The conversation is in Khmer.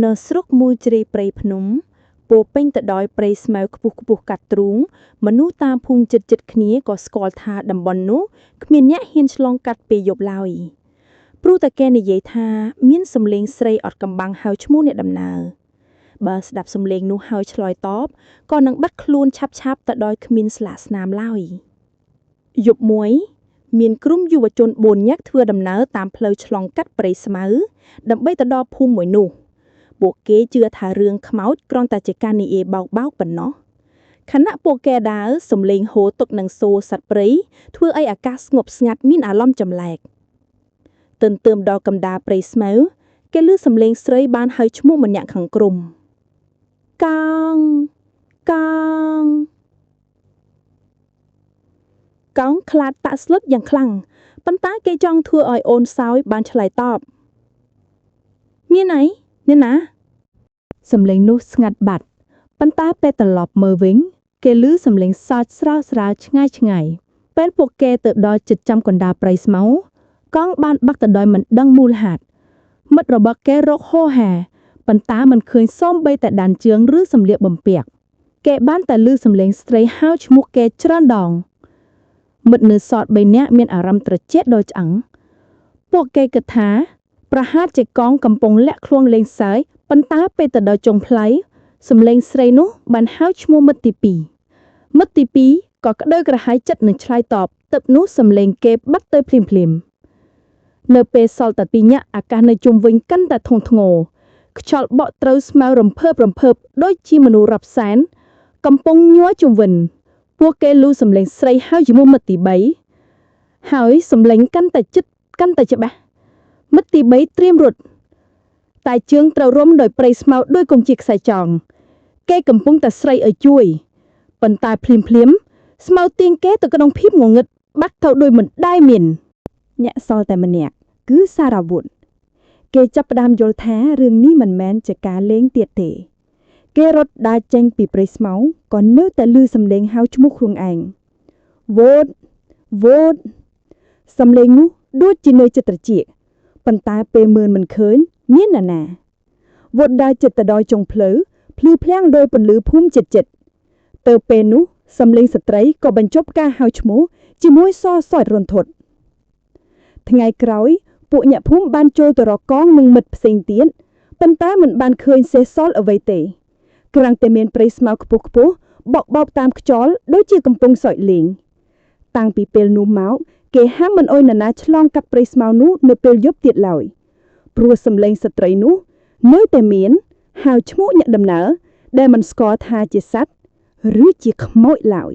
នៅស្រុកមួយជ្រេព្រៃភ្នំពោពេញទៅដោយព្រៃស្មៅខ្ពស់ៗកាត់ទ្រូងមនុស្សតាមភូមិជិតៗគ្នាក៏ស្គាល់ថាតំបន់នោះគ្មានអ្នកហ៊ានឆ្លងកាត់ពេលយប់ឡើយព្រោះតែគេនិយាយថាមានសំឡេងស្រីអត់កំបាំងហៅឈ្មោះអ្នកដំណើរបើស្ដាប់សំឡេងនោះហើយឆ្លើយតបក៏នឹងបាត់ខ្លួនឆាប់ៗទៅដោយគ្មានស្លាកស្នាមឡើយយប់មួយមានក្រុមយុវជន4នាក់ធ្វើដំណើរតាមផ្លូវឆ្លងកាត់ព្រៃស្មៅដើម្បីទៅដល់ភូមិមួយនោះពួកគេជឿថារឿងខ្មោចគ្រាន់តែជាការនិយាយបោកប៉ុណ្ណោះខណៈពួកគេដើរសំឡេងហូរទុកនឹងសូរសត្វព្រៃធ្វើឲ្យអាកាសស្ងប់ស្ងាត់មានអារម្មណ៍ចម្លែកទន្ទឹមដល់កំដាលព្រៃស្មៅគេឮសំឡេងស្រីបានហៅឈ្មោះម្នាក់ខាងក្រុមកោងខ្លាចតាក់ស្លុតយ៉ាងខ្លាំងប៉ុន្តែគេចង់ធ្វើឲ្យអូនសោយបានឆ្លើយតបមានអីអ្នកណាសំឡេងនោះស្ងាត់បាត់ប៉ុន្តែពេលត្រឡប់មើលវិញគេឮសំឡេងសើចស្រាលឆ្ងាយពេលពួកគេទៅដល់ជិតចំកណ្ដាលព្រៃស្មៅកង់បានបាក់ទៅដោយមិនដឹងមូលហេតុមិត្តរបស់គេរកហោហែប៉ុន្តែមិនឃើញសូម្បីតែដានជើងឬសម្លៀកបំពាក់គេបានតែឮសំឡេងស្រីហៅឈ្មោះគេច្រើនដងមិត្តនៅសត3នាក់មានអារម្មណ៍ត្រជាក់ដោយឆ្អឹងពួកគេគិតថាប្រហែលជាកង់កំពុងលាក់ខ្លួនលេងសើចប៉ុន្តែពេលទៅដល់ចុងផ្លូវសំឡេងស្រីនោះបានហៅឈ្មោះមិត្តទី2មិត្តទី2ក៏ក្តៅក្រហាយចិត្តនឹងឆ្លើយតបទឹកនោះសំឡេងគេបាត់ទៅភ្លាមនៅពេលសល់តែ2នាក់អាកាសនៅជុំវិញកាន់តែធ្ងន់ធ្ងរខ្យល់បក់ត្រូវស្មៅរំភើបដូចជាមនុស្សរាប់សែនកំពុងញ័រជុំវិញពួកគេឮសំឡេងស្រីហៅជាមួយមិត្តទី3ហើយសំឡេងកាន់តែជិតកាន់តែច្បាស់មិត្តទី3ត្រៀមរត់តែជើងត្រូវរុំដោយព្រៃស្មៅដូចកុំជាខ្សែចងគេកំពុងតែស្រែកឲ្យជួយប៉ុន្តែភ្លាមស្មៅទាញគេទៅក្នុងភាពងងឹតបាត់ទៅដោយមិនដែលមានអ្នកសល់តែម្នាក់គឺសារ៉ាវុធគេចាប់ផ្ដើមយល់ថារឿងនេះមិនមែនជាការលេងទៀតទេគេរត់ដើរចេញពីព្រៃស្មៅក៏នៅតែឮសំឡេងហៅឈ្មោះខ្លួនឯងវ៉ូតសំឡេងនោះដូចជានៅចិត្តត្រជាប៉ុន្តែពេលមើលមិនឃើញមាននរណាវ៉ូតដើរចិត្តទៅដល់ចុងផ្លូវភ្លឺភ្លាំងដោយពន្លឺភូមិចិត្តទៅពេលនោះសំឡេងស្ត្រីក៏បញ្ចប់ការហៅឈ្មោះជាមួយសរសើចរន្ធត់ថ្ងៃក្រោយពួកអ្នកភូមិបានចូលទៅរកកងនឹងមិត្តផ្សេងទៀតប៉ុន្តែមិនបានឃើញសេះសល់អ្វីទេគ្រាន់តែមានព្រៃស្មៅខ្ពស់បោកតាមខ្យល់ដូចជាកំពុងសើចលេងតាំងពីពេលនោះមកគេហាមមិនអោយនរណាឆ្លងកាត់ព្រៃស្មៅនោះនៅពេលយប់ទៀតឡើយព្រោះសំឡេងស្ត្រីនោះនៅតែមានហៅឈ្មោះអ្នកដំណើរដែលមិនស្គាល់ថាជាសត្វឬជាខ្មោចឡើយ